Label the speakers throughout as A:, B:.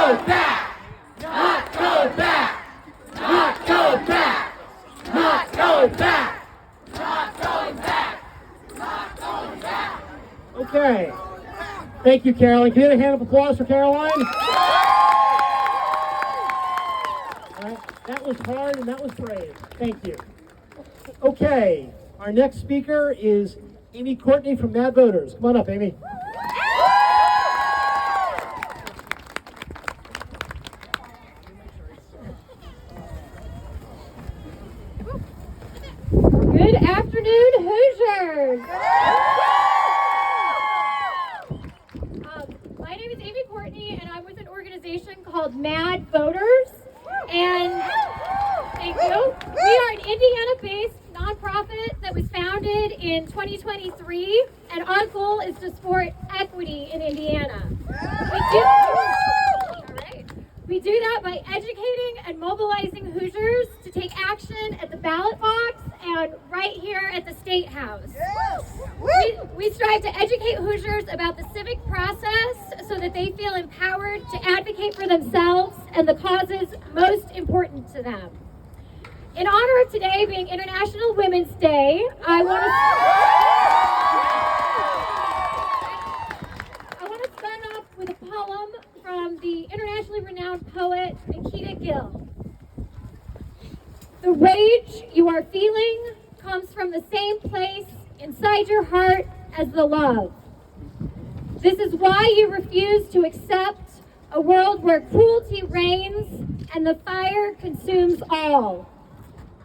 A: go back! Not go back! Not go back! Not go back! Not going back! Not going back!
B: Okay. Thank you, Caroline. Can you get a hand of applause for Caroline? All right. That was hard and that was brave. Thank you. Okay. Our next speaker is Courtney from MADVOTERS. Come on up, Amy.
C: Good afternoon, Hoosiers! My name is Courtney, and I'm with an organization called MADVOTERS. And thank you. We are an Indiana-based nonprofit that was founded in 2023, and our goal is to support equity in Indiana. We do that by educating and mobilizing Hoosiers to take action at the ballot box and right here at the State House. We strive to educate Hoosiers about the civic process so that they feel empowered to advocate for themselves and the causes most important to them. In honor of today being International Women's Day, I want to start off with a poem from the internationally renowned poet Nikita Gill. The rage you are feeling comes from the same place inside your heart as the love. This is why you refuse to accept a world where cruelty reigns and the fire consumes all.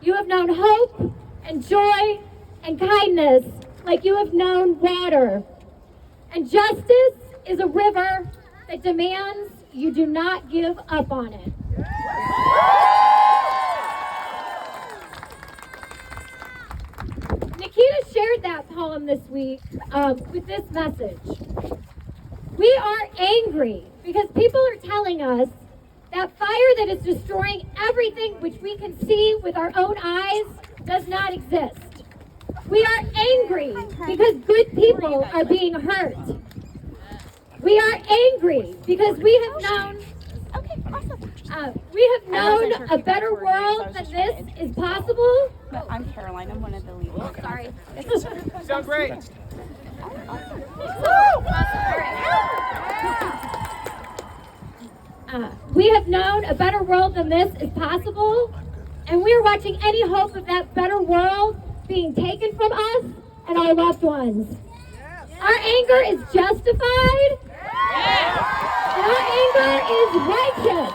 C: You have known hope and joy and kindness like you have known water. And justice is a river that demands you do not give up on it. Nikita shared that poem this week with this message. We are angry because people are telling us that fire that is destroying everything which we can see with our own eyes does not exist. We are angry because good people are being hurt. We are angry because we have known a better world than this is possible.
D: I'm Caroline. I'm one of the leaders.
C: Oh, sorry.
A: Sound great!
C: We have known a better world than this is possible, and we are watching any hope of that better world being taken from us and our loved ones. Our anger is justified, and our anger is righteous.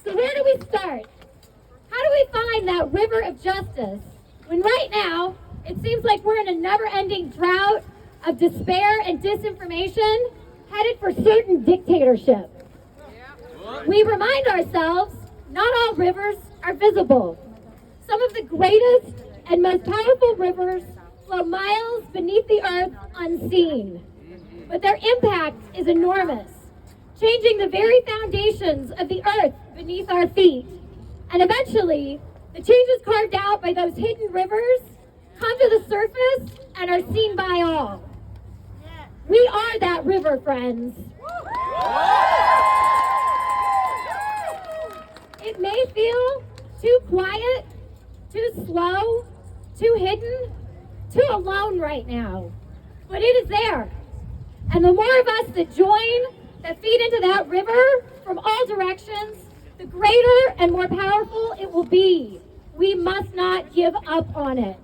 C: So where do we start? How do we find that river of justice when right now it seems like we're in a never-ending drought of despair and disinformation headed for certain dictatorship? We remind ourselves not all rivers are visible. Some of the greatest and most powerful rivers flow miles beneath the earth unseen. But their impact is enormous, changing the very foundations of the earth beneath our feet. And eventually, the changes carved out by those hidden rivers come to the surface and are seen by all. We are that river, friends. It may feel too quiet, too slow, too hidden, too alone right now, but it is there. And the more of us that join, that feed into that river from all directions, the greater and more powerful it will be. We must not give up on it.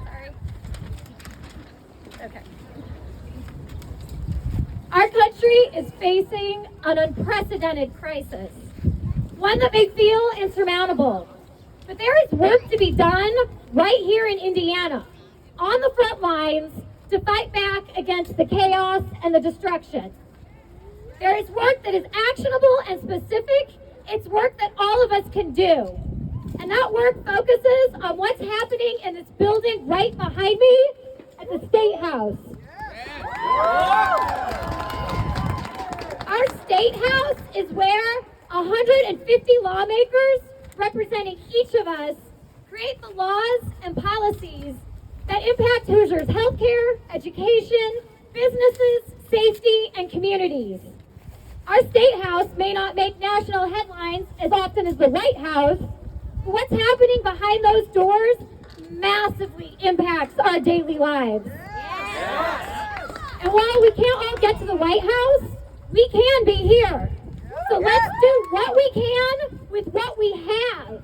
C: Sorry. Okay. Our country is facing an unprecedented crisis, one that may feel insurmountable. But there is work to be done right here in Indiana, on the front lines, to fight back against the chaos and the destruction. There is work that is actionable and specific. It's work that all of us can do. And that work focuses on what's happening in this building right behind me at the State House. Our State House is where 150 lawmakers representing each of us create the laws and policies that impact Hoosiers' healthcare, education, businesses, safety, and communities. Our State House may not make national headlines as often as the White House, but what's happening behind those doors massively impacts our daily lives. And while we can't all get to the White House, we can be here. So let's do what we can with what we have.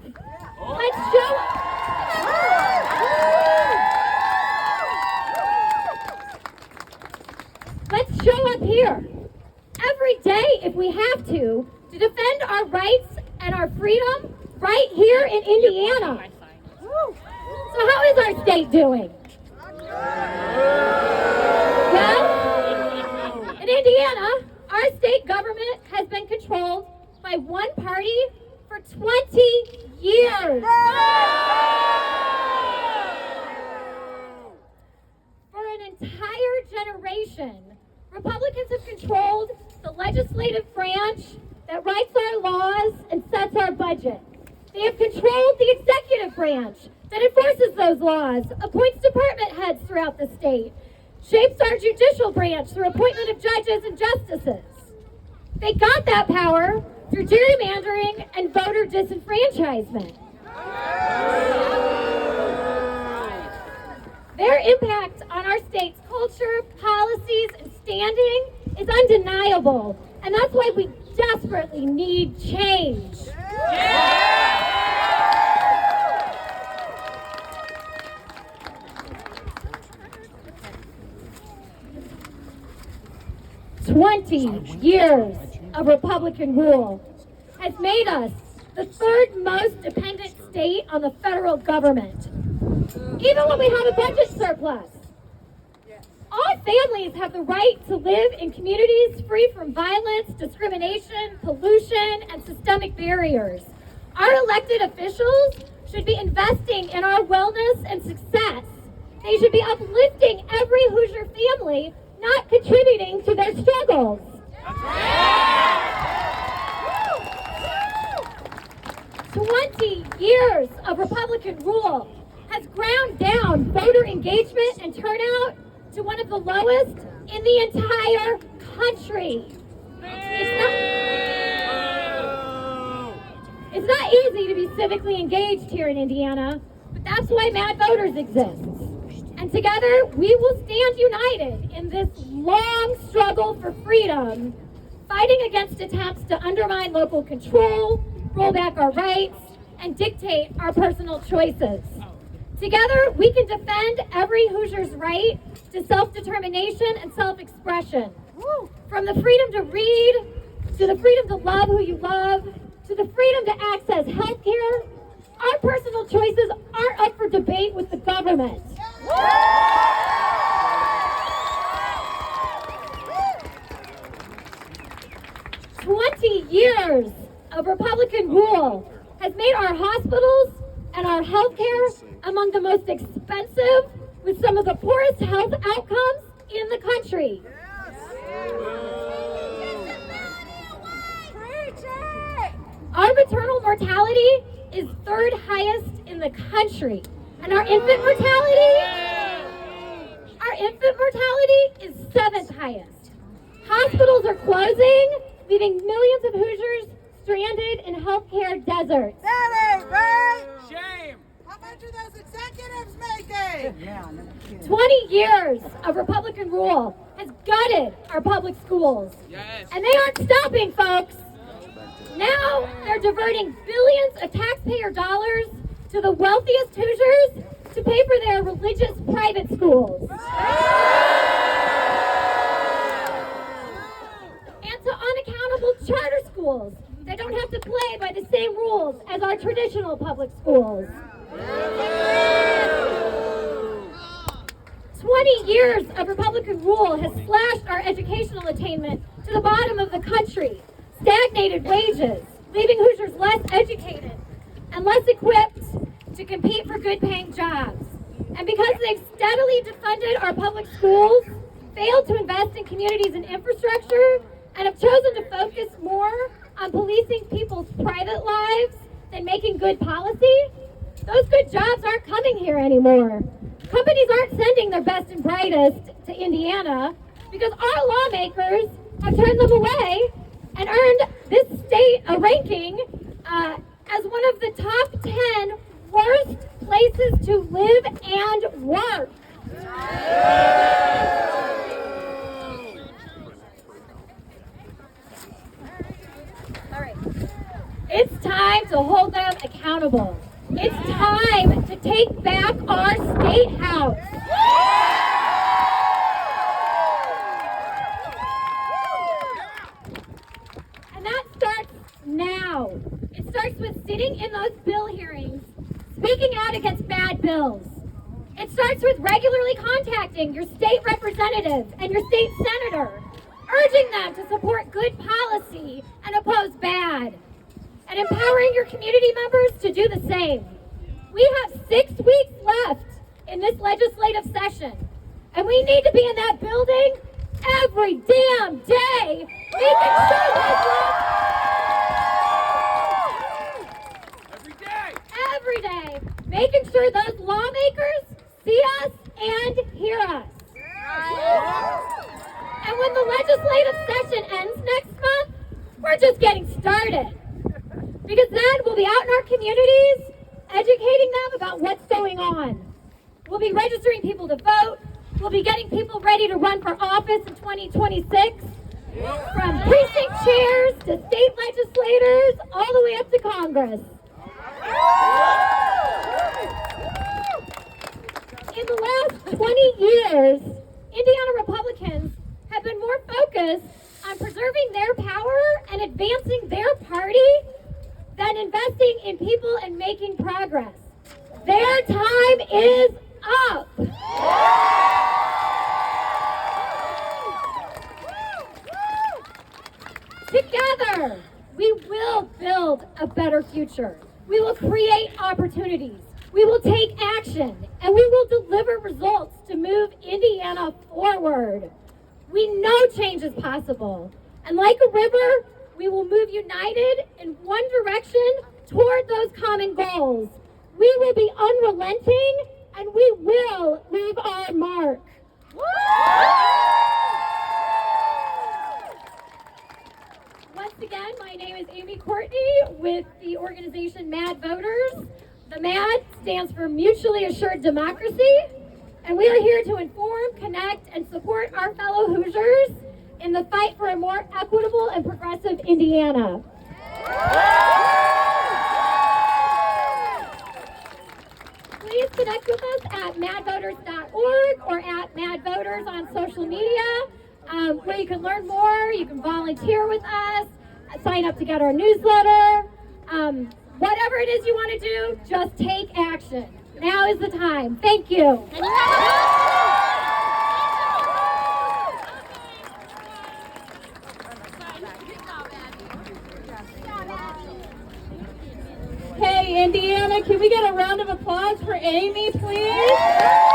C: Let's show up here every day if we have to defend our rights and our freedom right here in Indiana. So how is our state doing? Well, in Indiana, our state government has been controlled by one party for 20 years. For an entire generation, Republicans have controlled the legislative branch that writes our laws and sets our budget. They have controlled the executive branch that enforces those laws, appoints department heads throughout the state, shapes our judicial branch through appointment of judges and justices. They got that power through gerrymandering and voter disenfranchisement. Their impact on our state's culture, policies, and standing is undeniable, and that's why we desperately need change. 20 years of Republican rule has made us the third most dependent state on the federal government, even when we have a budget surplus. All families have the right to live in communities free from violence, discrimination, pollution, and systemic barriers. Our elected officials should be investing in our wellness and success. They should be uplifting every Hoosier family, not contributing to their struggles. 20 years of Republican rule has ground down voter engagement and turnout to one of the lowest in the entire country. It's not easy to be civically engaged here in Indiana, but that's why MADVOTERS exists. And together, we will stand united in this long struggle for freedom, fighting against attempts to undermine local control, roll back our rights, and dictate our personal choices. Together, we can defend every Hoosier's right to self-determination and self-expression. From the freedom to read, to the freedom to love who you love, to the freedom to access health care, our personal choices aren't up for debate with the government. 20 years of Republican rule has made our hospitals and our health care among the most expensive, with some of the poorest health outcomes in the country. Our maternal mortality is third highest in the country, and our infant mortality is seventh highest. Hospitals are closing, leaving millions of Hoosiers stranded in healthcare deserts.
A: That ain't right!
E: Shame!
A: How much are those executives making?
C: 20 years of Republican rule has gutted our public schools.
E: Yes.
C: And they aren't stopping, folks. Now they're diverting billions of taxpayer dollars to the wealthiest Hoosiers to pay for their religious private schools. And to unaccountable charter schools that don't have to play by the same rules as our traditional public schools. 20 years of Republican rule has slashed our educational attainment to the bottom of the country, stagnated wages, leaving Hoosiers less educated and less equipped to compete for good-paying jobs. And because they've steadily defunded our public schools, failed to invest in communities and infrastructure, and have chosen to focus more on policing people's private lives than making good policy, those those good jobs aren't coming here anymore. Companies aren't sending their best and brightest to Indiana because our lawmakers have turned them away and earned this state a ranking as one of the top 10 worst places to live and work. All right. It's time to hold them accountable. It's time to take back our state house. And that starts now. It starts with sitting in those bill hearings, speaking out against bad bills. It starts with regularly contacting your state representatives and your state senator, urging them to support good policy and oppose bad, and empowering your community members to do the same. We have 6 weeks left in this legislative session, and we need to be in that building every damn day, making sure every day, making sure those lawmakers see us and hear us. And when the legislative session ends next month, we're just getting started. Because then we'll be out in our communities, educating them about what's going on. We'll be registering people to vote. We'll be getting people ready to run for office in 2026. From precinct chairs to state legislators, all the way up to Congress. In the last 20 years, Indiana Republicans have been more focused on preserving their power and advancing their party than investing in people and making progress. Their time is up. Together, we will build a better future. We will create opportunities. We will take action, and we will deliver results to move Indiana forward. We know change is possible, and like a river, we will move united in one direction toward those common goals. We will be unrelenting, and we will leave our mark. Once again, my name is Amy Courtney with the organization MADVOTERS. The MAD stands for Mutually Assured Democracy, and we are here to inform, connect, and support our fellow Hoosiers in the fight for a more equitable and progressive Indiana. Please connect with us at madvoters.org or at madvoters on social media, where you can learn more, you can volunteer with us, sign up to get our newsletter. Whatever it is you want to do, just take action. Now is the time. Thank you.
A: Hey, Indiana, can we get a round of applause for Amy, please?